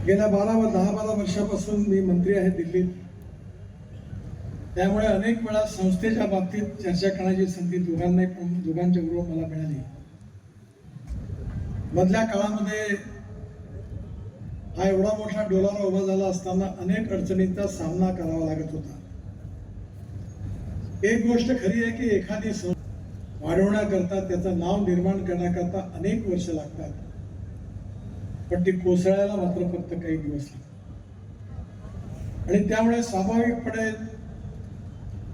गेल्या 10-12 वर्षापासून मी मंत्री आहे दिल्लीत. त्यामुळे अनेक वेळा संस्थेच्या बाबतीत चर्चा करण्याची संधी दोघांच्या बरोबर मला मिळाली. मधल्या काळामध्ये हा एवढा मोठा डोलारा उभा झाला असताना अनेक अडचणींचा सामना करावा लागत होता. एक गोष्ट खरी आहे की एखादी संस्था वाढवण्याकरता, त्याचं नाव निर्माण करण्याकरता अनेक वर्ष लागतात, पण ती कोसळायला मात्र फक्त काही दिवस लागतात. आणि त्यामुळे स्वाभाविकपणे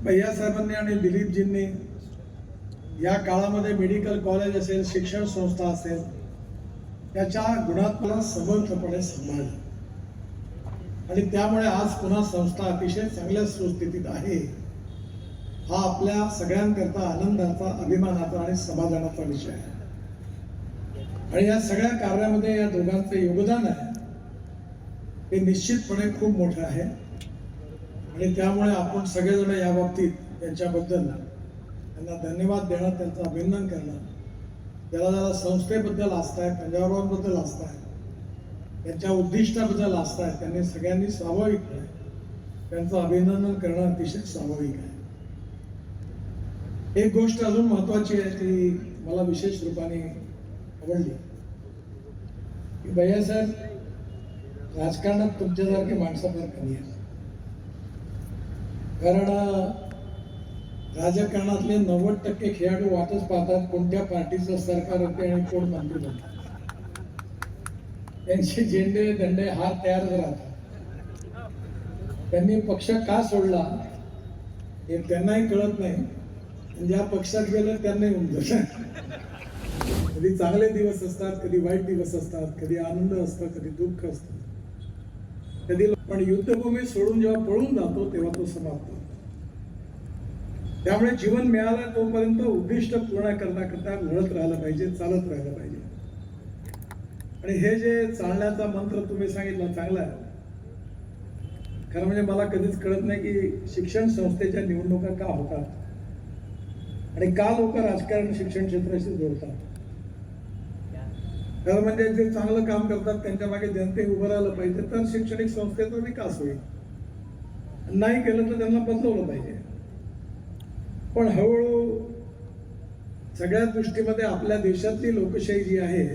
भैयासाहेबांनी आणि दिलीपजींनी या काळामध्ये मेडिकल कॉलेज असेल, शिक्षण संस्था असेल, त्याच्या गुणात्मक समर्थपणे सांभाळलं. आणि त्यामुळे आज पुन्हा संस्था अतिशय चांगल्या सुस्थितीत आहे. हा आपल्या सगळ्यांकरता आनंदाचा, अभिमानाचा आणि समाधानाचा विषय आहे. आणि या सगळ्या कार्यामध्ये या दोघांचं योगदान आहे हे निश्चितपणे खूप मोठं आहे. आणि त्यामुळे आपण सगळेजण या बाबतीत त्यांच्याबद्दल त्यांना धन्यवाद देणं, त्यांचं अभिनंदन करणं, ज्याला संस्थेबद्दल आस्था आहे, पंजाबरावांबद्दल आस्था आहे, त्यांच्या उद्दिष्टाबद्दल आस्था आहे, त्यांनी सगळ्यांनी स्वाभाविकपणे त्यांचं अभिनंदन करणं अतिशय स्वाभाविक आहे. एक गोष्ट अजून महत्वाची आहे ती मला विशेष रूपाने आवडली की भैयासाहेब, राजकारणात तुमच्यासारखे माणसं फार कमी आहेत. कारण राजकारणातले 90% खेळाडू वाटच पाहतात कोणत्या पार्टीचं सरकार होते आणि कोण मंत्री बनतात. त्यांचे झेंडे दंडे हार तयारच राहतात. त्यांनी पक्ष का सोडला हे त्यांनाही कळत नाही. ज्या पक्षात गेलं त्यांनाही उमजत. कधी चांगले दिवस असतात, कधी वाईट दिवस असतात, कधी आनंद असतं, कधी दुःख असतं, कधी. पण युद्धभूमी सोडून जेव्हा पळून जातो तेव्हा तो समाप्त होतो. त्यामुळे जीवन मिळालं तोपर्यंत उद्दिष्ट पूर्ण करण्याकरता लढत राहायला पाहिजे, चालत राहायला पाहिजे. आणि हे जे चालण्याचा मंत्र तुम्ही सांगितला चांगला आहे. खरं म्हणजे मला कधीच कळत नाही की शिक्षण संस्थेच्या निवडणुका का होतात आणि का लोक राजकारण शिक्षण क्षेत्राशी जोडतात. खरं म्हणजे जे चांगलं काम करतात त्यांच्या मागे जनते उभं राहिलं पाहिजे, तर शैक्षणिक संस्थेचा विकास होईल. नाही केलं तर त्यांना बदलवलं पाहिजे. पण हळूहळू सगळ्या दृष्टीमध्ये आपल्या देशातली लोकशाही जी आहे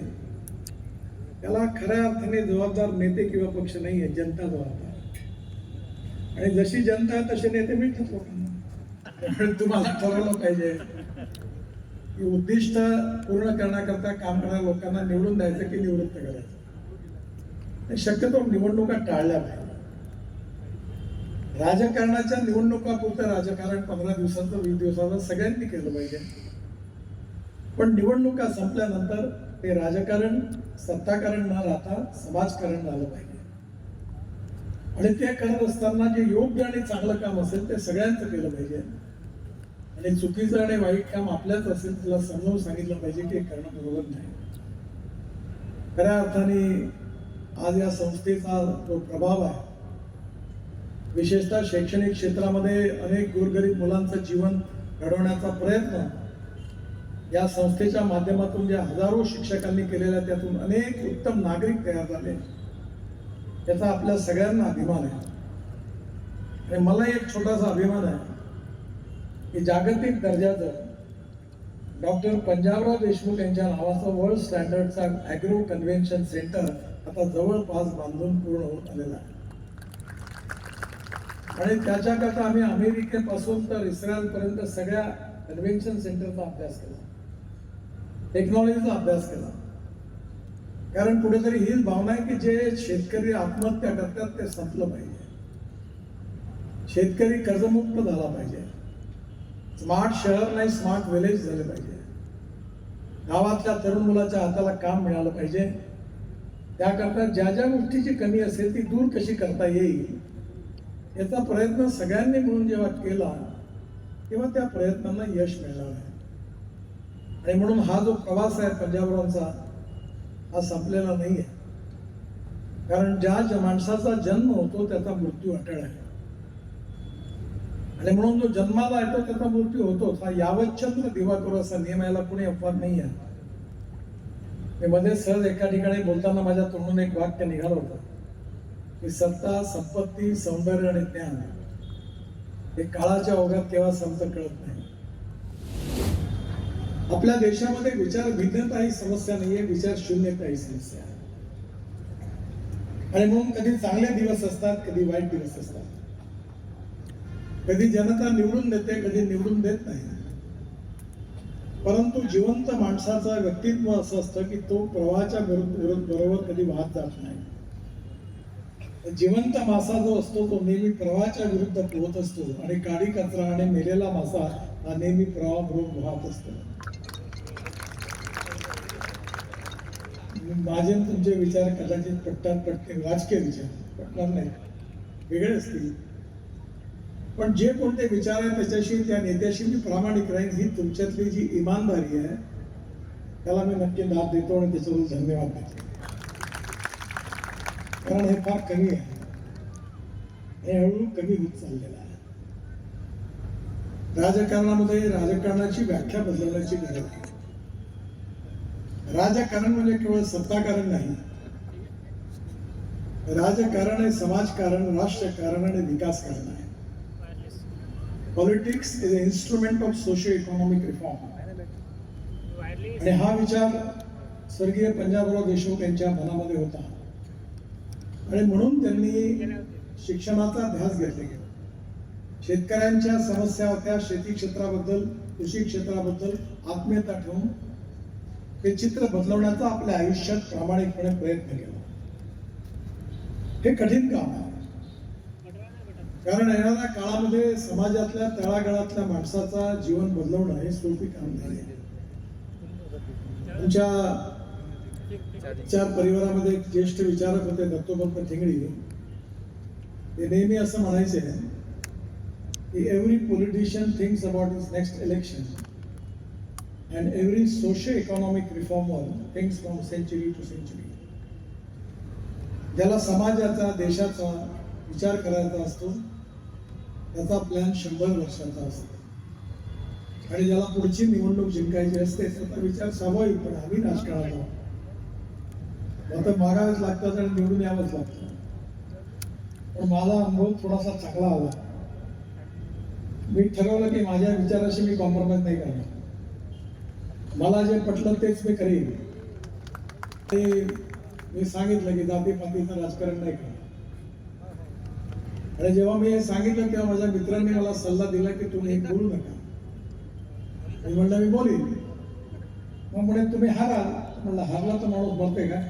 त्याला खऱ्या अर्थाने जबाबदार नेते किंवा पक्ष नाही आहे, जनता जबाबदार. आणि जशी जनता आहे तसे नेते मिळतात लोकांना. तुम्हाला ठरवलं पाहिजे की उद्दिष्ट पूर्ण करण्याकरता काम करणाऱ्या लोकांना निवडून द्यायचं की निवृत्त करायचं. शक्यतो निवडणुका टाळल्या पाहिजे. राजकारणाच्या निवडणुका पुरतं राजकारण 15 दिवसाचं 20 दिवसाचं सगळ्यांनी केलं पाहिजे. पण निवडणुका संपल्यानंतर ते राजकारण सत्ताकारण न राहता समाजकारण झालं पाहिजे. आणि ते करत असताना जे योग्य आणि चांगलं काम असेल ते सगळ्यांचं केलं पाहिजे. आणि चुकीचं आणि वाईट काम आपल्याच असेल त्याला समजावून सांगितलं पाहिजे की हे करणं बरोबर नाही. खऱ्या अर्थाने आज या संस्थेचा जो प्रभाव आहे, विशेषतः शैक्षणिक क्षेत्रामध्ये अनेक गोरगरीब मुलांचं जीवन घडवण्याचा प्रयत्न या संस्थेच्या माध्यमातून ज्या हजारो शिक्षकांनी केलेल्या त्यातून अनेक उत्तम नागरिक तयार झाले, त्याचा आपल्या सगळ्यांना अभिमान आहे. आणि मला एक छोटासा अभिमान आहे की जागतिक दर्जाचं डॉक्टर पंजाबराव देशमुख यांच्या नावाचं वर्ल्ड स्टँडर्डचा ॲग्रो कन्व्हेन्शन सेंटर आता जवळपास बांधून पूर्ण होत आलेला आहे. आणि त्याच्याकरता आम्ही अमेरिकेपासून तर इस्रायलपर्यंत सगळ्या कन्व्हेन्शन सेंटरचा अभ्यास केला, टेक्नॉलॉजीचा अभ्यास केला. कारण कुठेतरी हीच भावना आहे की जे शेतकरी आत्महत्या करतात ते संपलं पाहिजे. शेतकरी कर्जमुक्त झाला पाहिजे. स्मार्ट शहर नाही, स्मार्ट विलेज झाले पाहिजे. गावातल्या तरुण मुलाच्या हाताला काम मिळालं पाहिजे. त्याकरता ज्या ज्या गोष्टीची कमी असेल ती दूर कशी करता येईल याचा प्रयत्न सगळ्यांनी मिळून जेव्हा केला तेव्हा त्या प्रयत्नांना यश मिळणार आहे. आणि म्हणून हा जो प्रवास आहे पंजाबरावांचा हा संपलेला नाही आहे. कारण ज्या माणसाचा जन्म होतो त्याचा मृत्यू अटळ आहे. आणि म्हणून जो जन्माला येतो त्याचा मृत्यू होतोच. हा यावच्छंद्र दिवा करू असा नियम याला कुणी अपवाद नाही आहे. मी मध्ये सहज एका ठिकाणी बोलताना माझ्या तोंडून एक वाक्य निघालं होतं की सत्ता, संपत्ती, सौंदर्य आणि ज्ञान हे काळाच्या ओघात केव्हा संपतं कळत नाही. आपल्या देशामध्ये विचार भिन्नता ही समस्या नाहीये, विचार शून्यता ही समस्या आहे. आणि म्हणून कधी चांगले दिवस असतात, कधी वाईट दिवस असतात. कधी जनता निवडून देते, कधी निवडून देत नाही. परंतु जिवंत माणसाचं व्यक्तित्व असं असतं की तो प्रवाहाच्या बरोबर कधी वाहत जात नाही. जिवंत मासा जो असतो तो नेहमी प्रवाहाच्या विरुद्ध पोहत असतो आणि काडी कचरा आणि मेलेला मासा हा नेहमी प्रवाहाबरोबर वाहत असतो. माझे तुमचे विचार कदाचित पटतील, राजकीय विचार पटणार नाही, वेगळे असतील. पण जे कोणते विचार आहे त्याच्याशी, त्या नेत्याशी मी प्रामाणिक राहीन, ही तुमच्यातली जी इमानदारी आहे त्याला मी नक्की दाद देतो आणि त्याच्याबद्दल धन्यवाद देतो. कारण हे फार कमी आहे, हे हळूहळू कमी होत चाललेलं आहे. राजकारणामध्ये राजकारणाची व्याख्या बदलण्याची गरज आहे. राजकारण म्हणजे केवळ सत्ताकारण नाही. राजकारण आहे समाजकारण, राष्ट्रकारण आणि विकासकारण आहे. Politics is a instrument of socio economic reform. आणि हा विचार स्वर्गीय पंजाबराव देशमुख यांच्या मनामध्ये होता आणि म्हणून त्यांनी शिक्षणाचा ध्यास घेतला. शेतकऱ्यांच्या समस्या होत्या, शेती क्षेत्राबद्दल, कृषी क्षेत्राबद्दल आत्मीयता ठेवून ते चित्र बदलवण्याचा आपल्या आयुष्यात प्रामाणिकपणे प्रयत्न केला. हे कठीण काम आहे, कारण येणाऱ्या काळामध्ये समाजातल्या तळागाळातल्या माणसाचा जीवन बदलवणं हे सोपी काम नाही. तुमच्या परिवारामध्ये एक ज्येष्ठ विचारक होते, दत्तोपंत ठेंगडी. ते नेहमी असं म्हणायचे की every politician thinks about his next election and every socio-economic reformer thinks from century to century. ज्याला समाजाचा, देशाचा विचार करायचा असतो त्याचा प्लॅन 100 वर्षाचा असतो. आणि ज्याला पुढची निवडणूक जिंकायची असते त्याचा विचार स्वाभाविकपणे आम्ही राजकारणात आहोत, आता मागावेच लागतात आणि निवडून यावंच लागतं. पण माझा अनुभव थोडासा चांगला आला. मी ठरवलं की माझ्या विचाराशी मी कॉम्प्रोमाइज नाही करणार. मला जे पटलं तेच मी करेन. ते मी सांगितलं की जातीपातीचं राजकारण नाही करणार. आणि जेव्हा मी हे सांगितलं तेव्हा माझ्या मित्रांनी मला सल्ला दिला की तुम्ही हे बोलू नका. मी म्हणलं मी बोलीन. मग म्हणे तुम्ही हाराल. म्हणलं हारला तर माणूस बोलते का?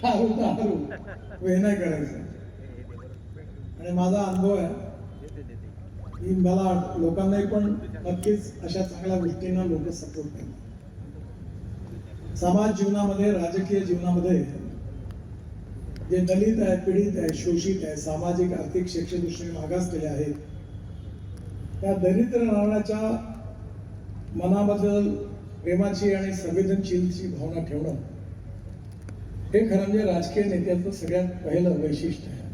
हारू तर हारू, हे नाही करायचं. आणि माझा अनुभव आहे की मला लोकांनाही पण नक्कीच अशा चांगल्या गोष्टींना लोक सपोर्ट करतात. समाज जीवनामध्ये, राजकीय जीवनामध्ये जे दलित आहे, पीडित आहे, शोषित आहे, सामाजिक आर्थिक शैक्षणिक मागासलेले आहेत, त्या दरिद्र नारायणाच्या मनाबद्दल प्रेमाची आणि संवेदनशीलची भावना ठेवणं हे खरं म्हणजे राजकीय नेत्याचं सगळ्यात पहिलं वैशिष्ट्य आहे.